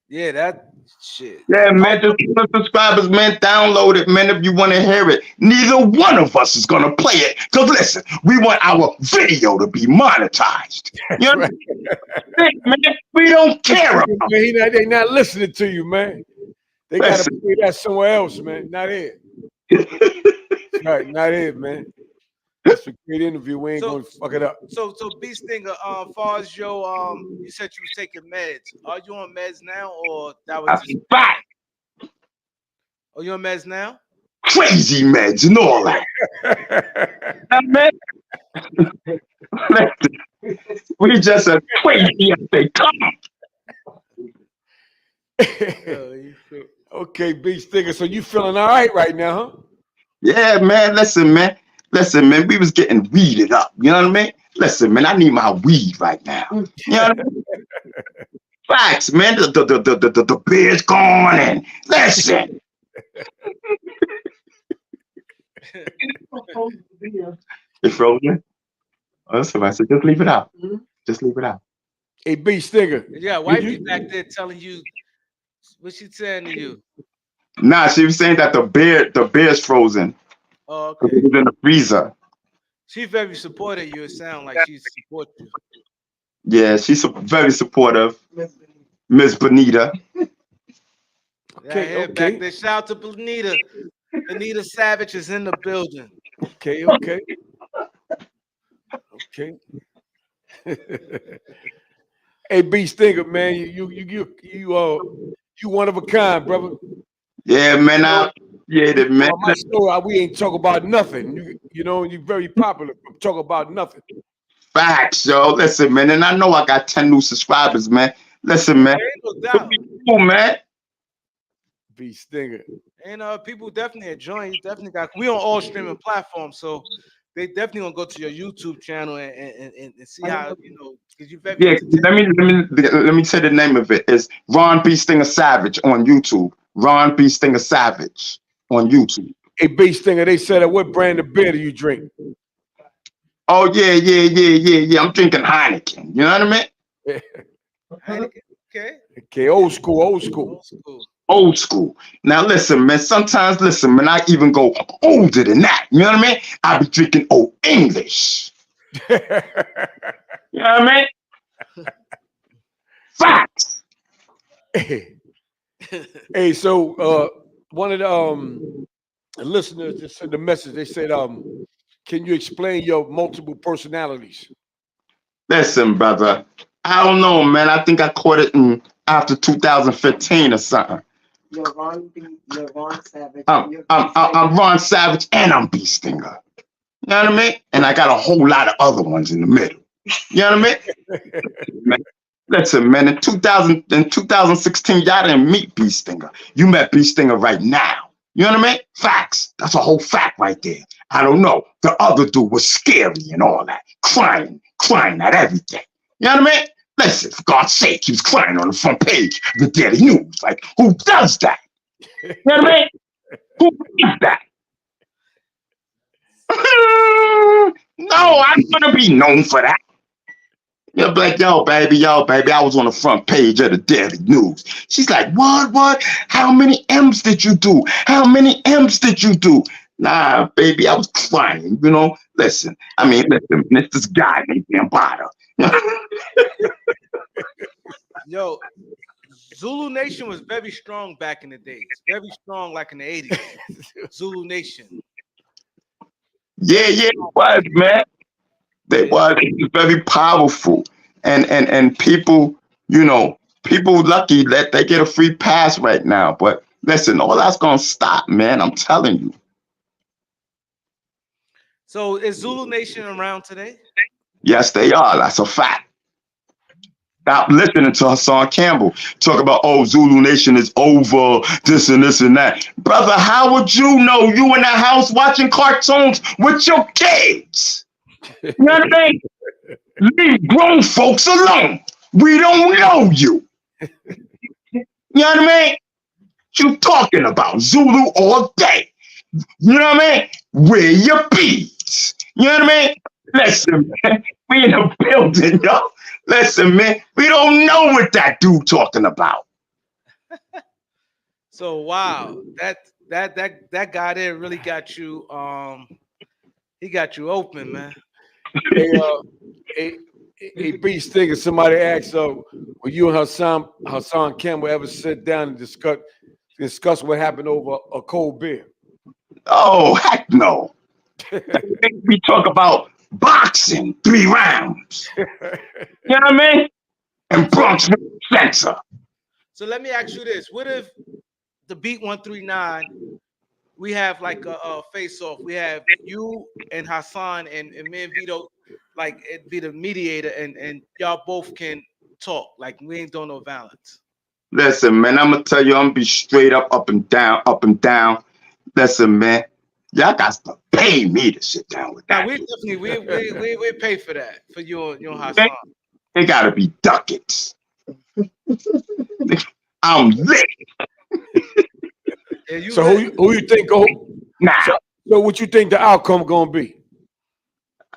yeah, that shit. Yeah, man, just the subscribers, man, download it, man, if you want to hear it. Neither one of us is going to play it. Because listen, we want our video to be monetized. You know what I'm saying, man? We don't care about Man, they not listening to you, man. They got to Listen. play that somewhere else, man. Not here. Right, not here, man. That's a great interview. We ain't gonna fuck it up. So B Stinger, far as your you said you was taking meds. Are you on meds now, or that was That's just fact. Are you on meds now? Crazy meds and all that. Man, listen, we just a crazy as they come. Okay, B Stinger. So you feeling all right now, huh? Yeah, man. Listen, man. We was getting weeded up. You know what I mean? Listen, man. I need my weed right now. You know what I mean? Facts, man. The beer's gone, and listen. It's frozen. Oh, so I said, just leave it out. Just leave it out. Hey, B Stinger. Yeah, wifey back there telling you what she saying to you. Nah, she was saying that the beer's frozen. Oh, okay. It was in the freezer. She's very supportive. You sound like she supports you. Yeah, she's very supportive. Miss Bonita. Okay. Back there. Shout out to Bonita. Bonita Savage is in the building. Okay. Hey, B Stinger, man, you one of a kind, brother. Yeah, man. I appreciate it, man. My story, we ain't talk about nothing. You know, you're very popular. Talk about nothing. Facts, yo. Listen, man, and I know I got 10 new subscribers, man. Listen, man. No doubt. Cool, man. B Stinger. And people definitely enjoying. You definitely got. We on all streaming platforms, so they definitely gonna go to your YouTube channel and see how because you very. Yeah, let me say the name of it. It's Ron B Stinger Savage on YouTube. Ron B Stinger Savage on YouTube. Hey, B Stinger, they said, what brand of beer do you drink? Oh yeah. I'm drinking Heineken. You know what I mean? Heineken, Okay, old school. Old school. Now listen, man. Sometimes, listen, man. I even go older than that. You know what I mean? I be drinking Old English. You know what I mean? Facts. Hey, so one of the listeners just sent a message. They said, can you explain your multiple personalities? Listen, brother. I don't know, man. I think I caught it after 2015 or something. You're Ron Savage. I'm Ron Savage and I'm B Stinger. You know what I mean? And I got a whole lot of other ones in the middle. You know what I mean? Listen, man, in 2016, y'all didn't meet B Stinger. You met B Stinger right now. You know what I mean? Facts. That's a whole fact right there. I don't know. The other dude was scary and all that. Crying at everything. You know what I mean? Listen, for God's sake, he was crying on the front page of the Daily News. Like, who does that? You know what I mean? Who does that? No, I'm gonna be known for that. You're like, yo, baby, I was on the front page of the Daily News. She's like, what? How many M's did you do? Nah, baby, I was crying, you know? Listen, it's this guy named Bambaataa. Yo, Zulu Nation was very strong back in the days. Very strong, like in the 80s. Zulu Nation. Yeah, it was, man. It was very powerful. And people, people lucky that they get a free pass right now. But listen, all that's gonna stop, man. I'm telling you. So is Zulu Nation around today? Yes, they are. That's a fact. Stop listening to Hassan Campbell talk about, oh, Zulu Nation is over, this and this and that. Brother, how would you know? You in the house watching cartoons with your kids. You know what I mean? Leave grown folks alone. We don't know you. You know what I mean? You talking about Zulu all day. You know what I mean? Wear your beads. You know what I mean? Listen, man, we in the building, yo. Listen, man, we don't know what that dude talking about. So wow, that guy there really got you. He got you open, man. Hey, Beast Stinger, somebody asked, will you and Hassan Campbell ever sit down and discuss what happened over a cold beer? Oh, heck no. We talk about boxing 3 rounds. You know what I mean? And Bronx Censor. So let me ask you this: what if the Beat 139, we have like a face-off? We have you and Hassan and me and Vito, like it be the mediator, and y'all both can talk. Like we ain't doing no violence. Listen, man, I'm gonna tell you, I'm gonna be straight up and down, up and down. Listen, man, y'all got to pay me to sit down with that. Now, we definitely we pay for that for you and Hassan. It gotta be ducats. I'm lit. Yeah, So who you think go? Nah. So what you think the outcome gonna be?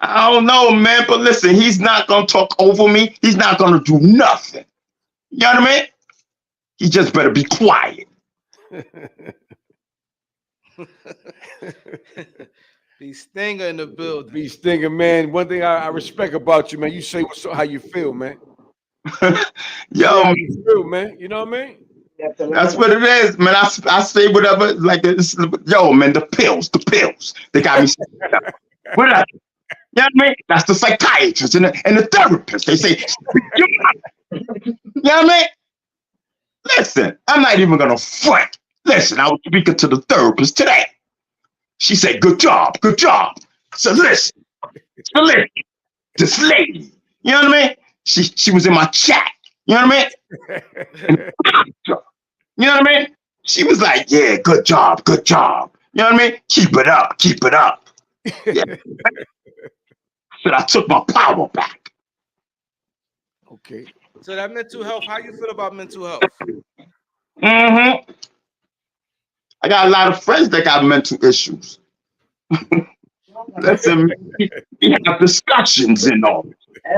I don't know, man, but listen, he's not gonna talk over me. He's not gonna do nothing. You know what I mean? He just better be quiet. Be Stinger in the building. Be Stinger, man. One thing I respect about you, man, you say how you feel, man. Yo, how you feel, man. You know what I mean? that's what it is, man. I say whatever, like this. Yo, man, the pills. They got me. What up? You know what I mean? That's the psychiatrist and the therapist. They say, you know what I mean? Listen, I'm not even gonna front. Listen, I was speaking to the therapist today. She said, good job. So listen, this lady, you know what I mean? She was in my chat, you know what I mean? You know what I mean? She was like, yeah, good job. You know what I mean? Keep it up. Yeah. So I took my power back. Okay. So that mental health, how you feel about mental health? Mm-hmm. I got a lot of friends that got mental issues. Listen, we have discussions and all.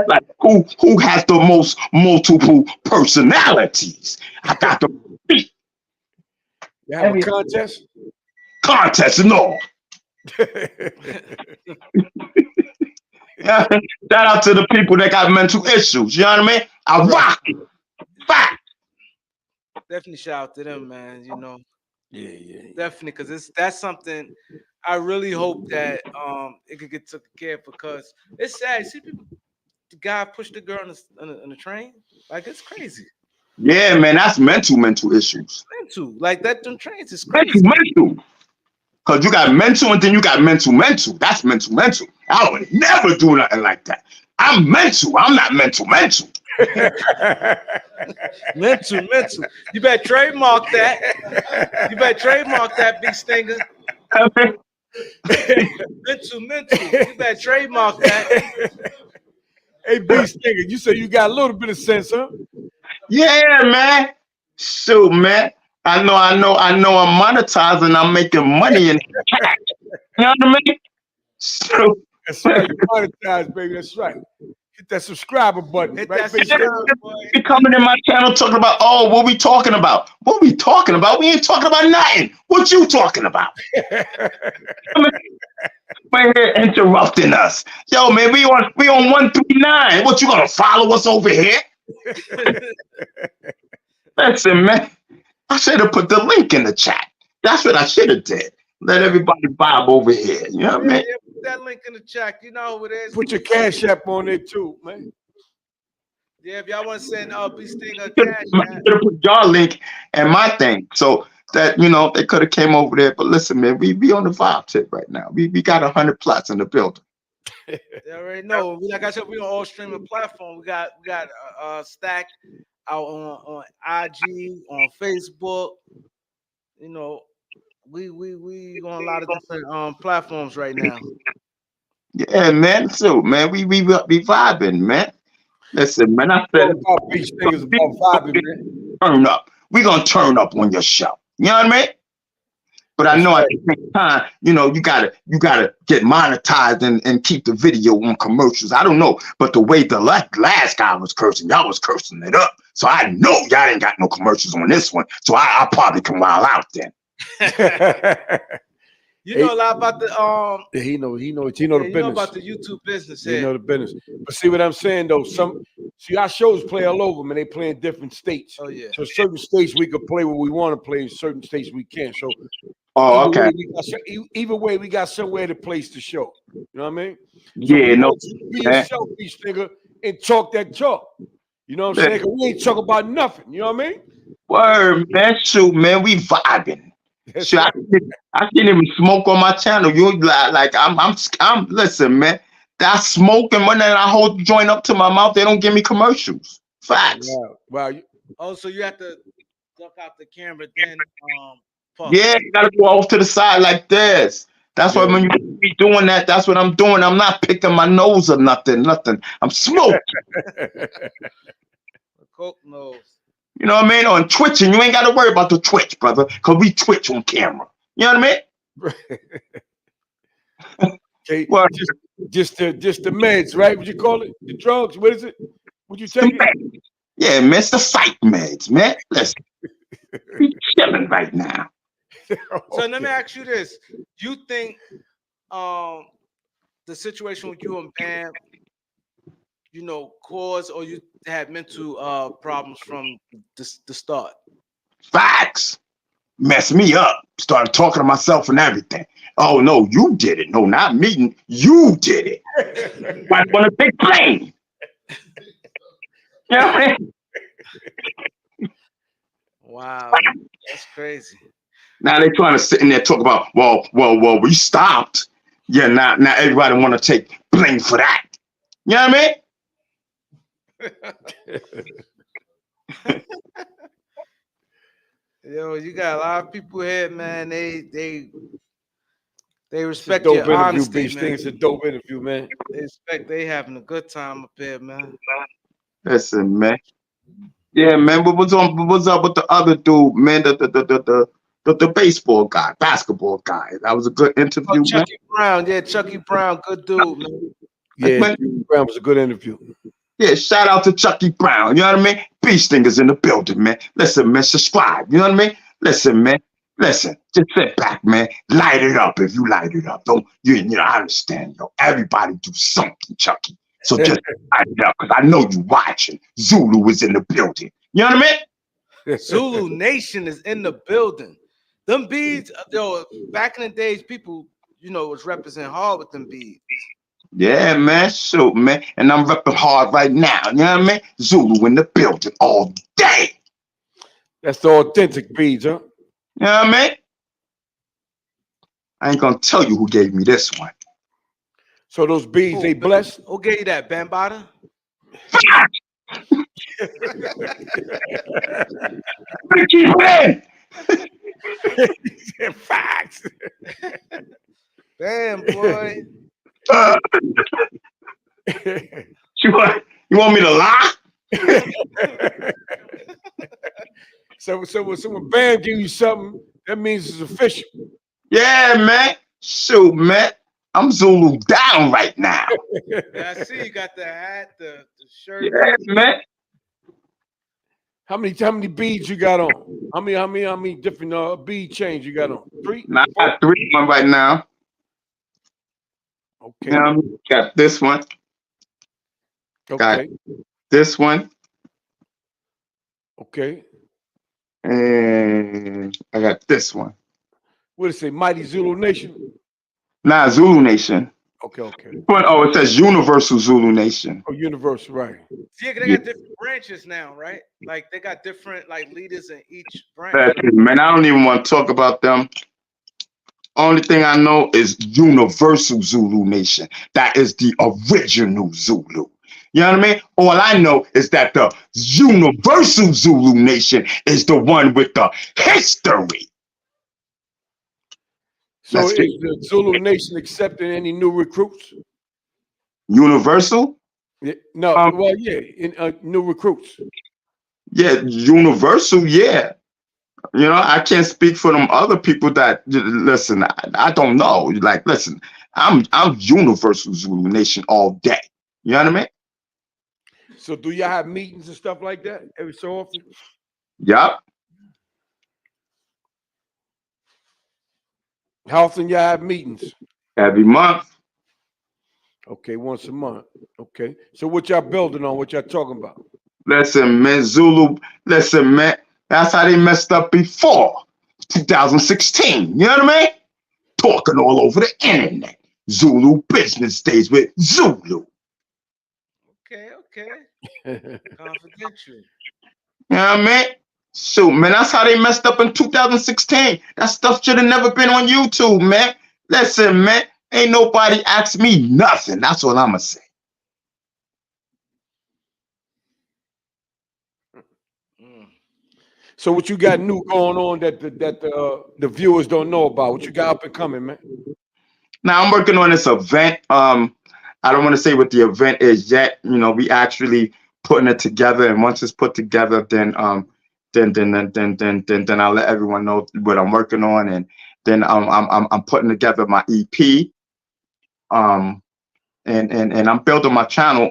Like who has the most multiple personalities? I got the beat. You have a contest? Contest and all. Yeah, shout out to the people that got mental issues. You know what I mean? I rock it. Fact. Definitely shout out to them, man. You know. Yeah. Definitely, because that's something I really hope that it could get taken care of, because it's sad. See people, the guy pushed the girl on the train. Like, it's crazy. Yeah, man, that's mental issues. Mental, like that. Them trains is crazy. Mental. Because you got mental and then you got mental. That's mental. I would never do nothing like that. I'm mental. I'm not mental. mental. You better trademark that. Big Stinger. mental. You better trademark that. Hey, Big Stinger, you say you got a little bit of sense, huh? Yeah, man. Shoot, man. I know. I'm monetizing. I'm making money in cash. You know what I mean? So, that's right. You monetize, baby. That's right. Hit that subscriber button. Hit right, that subscribe, boy. You coming in my channel talking about, oh, what we talking about? What we talking about? We ain't talking about nothing. What you talking about? Right here interrupting us. Yo, man, we on 139. What, you gonna follow us over here? Listen, man. I should have put the link in the chat. That's what I should have did. Let everybody vibe over here. You know what I mean? Yeah, put that link in the chat. You know who it is. Put your Cash App on there too, man. Yeah, if y'all want to send Big Stinger cash, I should have put your link and my thing, so that they could have came over there. But listen, man, we on the vibe tip right now. We got 100+ in the building. They already know. Like I said, we on all streaming platforms. We got Stack out on IG, on Facebook. You know, we on a lot of different platforms right now. Yeah, man. So, man, we vibing, man. Listen, man, I All said about beach niggas about vibing, man. turn up. We gonna turn up on your show. You know what I mean? But I That's know right. at the same time, you know, you gotta get monetized and keep the video on commercials. I don't know, but the way the last guy was cursing, y'all was cursing it up. So I know y'all ain't got no commercials on this one. So I probably can wild out then. You know a lot about the Yeah, he know the you business. know about the YouTube business He know here. the business. But see what I'm saying though, our shows play all over, man. They play in different states. Oh yeah. So certain states we could play what we want to play, certain states we can't. So Oh, okay. either way, we got somewhere to place the show. You know what I mean? Yeah, we no. want you to be yourself, beach nigga, and talk that talk. You know what I'm saying? 'Cause we ain't talk about nothing. You know what I mean? Word, man. Shoot, man, we vibing. That's Shoot, right. I can't even smoke on my channel. You like I'm listen, man. That smoking when I hold the joint up to my mouth, they don't give me commercials. Facts. Wow. Oh, so you have to duck out the camera then puff. Yeah, you gotta go off to the side like this. That's why when you be doing that, that's what I'm doing. I'm not picking my nose or nothing. I'm smoking. Coke nose. You know what I mean? On twitching, you ain't gotta worry about the twitch, brother, because we twitch on camera. You know what I mean? Okay, Well, just the meds, right? What you call it? The drugs? What is it? What you take? yeah, man, it's the fight meds, man. Listen, we chilling right now. So let me ask you this: you think the situation with you and Bam, you know, caused or you had mental problems from the start? Facts. Messed me up. Started talking to myself and everything. Oh no, you did it. No, not me. You did it. I want to take blame. You know what I mean? Wow, that's crazy. Now they trying to sit in there talk about, well, we stopped. Yeah, now everybody want to take blame for that. You know what I mean? Yo, you got a lot of people here, man. They respect dope your interview, honesty, beach. man. Think it's a dope interview, man. They having a good time up here, man. Listen, man. Yeah, man. What's up with the other dude, man? The baseball guy, basketball guy. That was a good interview, man. Chucky Brown, yeah, Chucky Brown, good dude, man. Yeah, Man, Brown was a good interview. yeah, shout out to Chucky Brown. You know what I mean? Beach Stingers in the building, man. Listen, man, subscribe. You know what I mean? Listen, man. Listen, just sit back, man. Light it up if you light it up. Don't you know, I understand, yo. Everybody do something, Chucky. So just light it up, because I know you watching. Zulu is in the building. You know what I mean? Zulu Nation is in the building. Them beads, yo, back in the days, people, you know, was representing hard with them beads. Yeah, man. Shoot, man. And I'm repping hard right now. You know what I mean? Zulu in the building all day. That's the authentic beads, huh? You know what I mean? I ain't gonna tell you who gave me this one. So those beads, they blessed. Who gave you that, Bambaataa? Facts. Damn, boy. You want me to lie? So when Bam give you something, that means it's official. Yeah, man. Shoot, man. I'm Zulu down right now. Yeah, I see you got the hat, the shirt. Yeah, man. How many beads you got on? How many different bead chains you got on? 3? Now, I got 3 on right now. Okay. Now, got this one. Got this one. Okay. And I got this one. What does it say? Mighty Zulu Nation? Nah, Zulu Nation. Okay. But, it says Universal Zulu Nation. Oh, Universal, right. Yeah, they got different branches now, right? Like they got different like leaders in each branch. Man, I don't even want to talk about them. Only thing I know is Universal Zulu Nation. That is the original Zulu. You know what I mean? All I know is that the Universal Zulu Nation is the one with the history. So That's is it. the Zulu Nation accepting any new recruits? Universal? Yeah, no, well, yeah, new recruits. Yeah, Universal, yeah. You know, I can't speak for them other people that listen. I don't know. Like, listen, I'm Universal Zulu Nation all day. You know what I mean? So do y'all have meetings and stuff like that every so often? Yup. How often y'all have meetings? Every month. Okay, once a month. Okay. So what y'all building on? What y'all talking about? Listen, man, Zulu. Listen, man. That's how they messed up before 2016. You know what I mean? Talking all over the internet. Zulu business days with Zulu. Okay. Confidential. You know what I mean? Shoot, man, that's how they messed up in 2016. That stuff should have never been on YouTube, man. Listen, man, ain't nobody asked me nothing. That's what I'ma say. So what you got new going on that the viewers don't know about? What you got up and coming, man? Now I'm working on this event. I don't want to say what the event is yet. You know, we actually putting it together, and once it's put together, then I'll let everyone know what I'm working on, and then I'm putting together my EP. And I'm building my channel.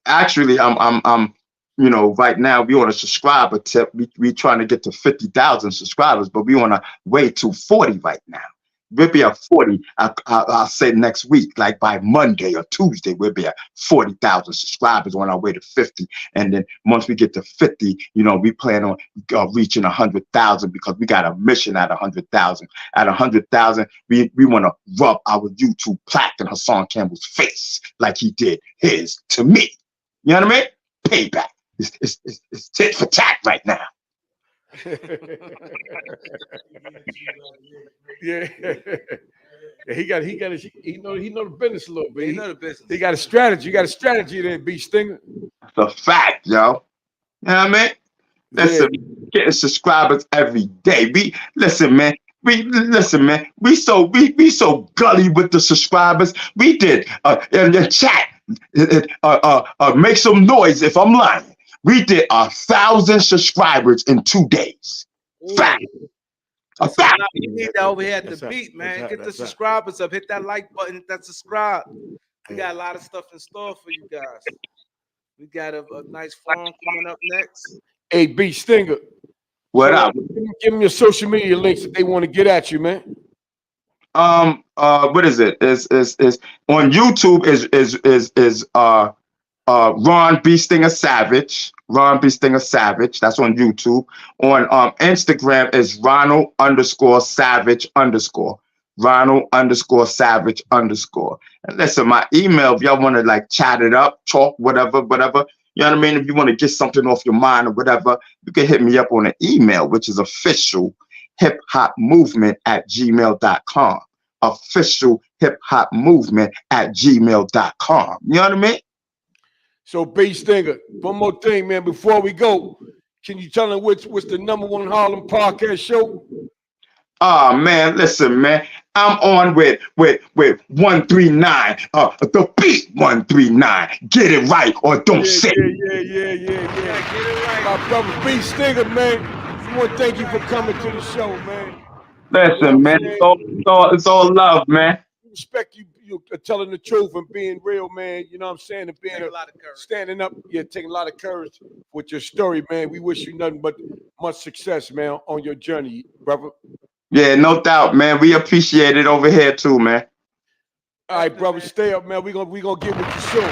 Actually, I'm you know, right now we on a subscriber tip. We trying to get to 50,000 subscribers, but we on a way to 40 right now. We'll be at 40. I'll say next week, like by Monday or Tuesday, we'll be at 40,000 subscribers on our way to 50. And then once we get to 50, you know, we plan on reaching 100,000 because we got a mission at 100,000. At 100,000, we want to rub our YouTube plaque in Hassan Campbell's face like he did his to me. You know what I mean? Payback. It's tit for tat right now. Yeah. He know the business a little bit. He know the business. He got a strategy. You got a strategy there, B Stinger. It's a fact, yo. You know what I mean? Listen, getting subscribers every day. Listen, man. We so gully with the subscribers. We did in the chat. Make some noise if I'm lying. We did 1,000 subscribers in 2 days. Fact. You need that over here at the beat, man. Get the subscribers up. Hit that like button. Hit that subscribe. We got a lot of stuff in store for you guys. We got a nice forum coming up next. Hey, B Stinger. What up? Give them your social media links if they want to get at you, man. What is it? Is on YouTube is Ron B Stinger Savage. Ron B Stinger Savage. That's on YouTube. On Instagram is Ronald_Savage_. Ronald_Savage_. And listen, my email, if y'all want to like chat it up, talk, whatever. You know what I mean? If you want to get something off your mind or whatever, you can hit me up on an email, which is officialhiphopmovement@gmail.com. Officialhiphopmovement@gmail.com. You know what I mean? So B Stinger, one more thing, man. Before we go, can you tell them what's the #1 Harlem podcast show? Oh man, listen, man. I'm on with 139. The beat 139. Get it right or don't say it. Yeah. Get it right. My brother B Stinger, man. I want to thank you for coming to the show, man. Listen, man. It's all love, man. Respect you telling the truth and being real, man. You know what I'm saying? And being a lot of courage. Standing up, taking a lot of courage with your story, man. We wish you nothing but much success, man, on your journey, brother. Yeah, no doubt, man. We appreciate it over here too, man. All right, brother, stay up, man. We gonna get with you soon.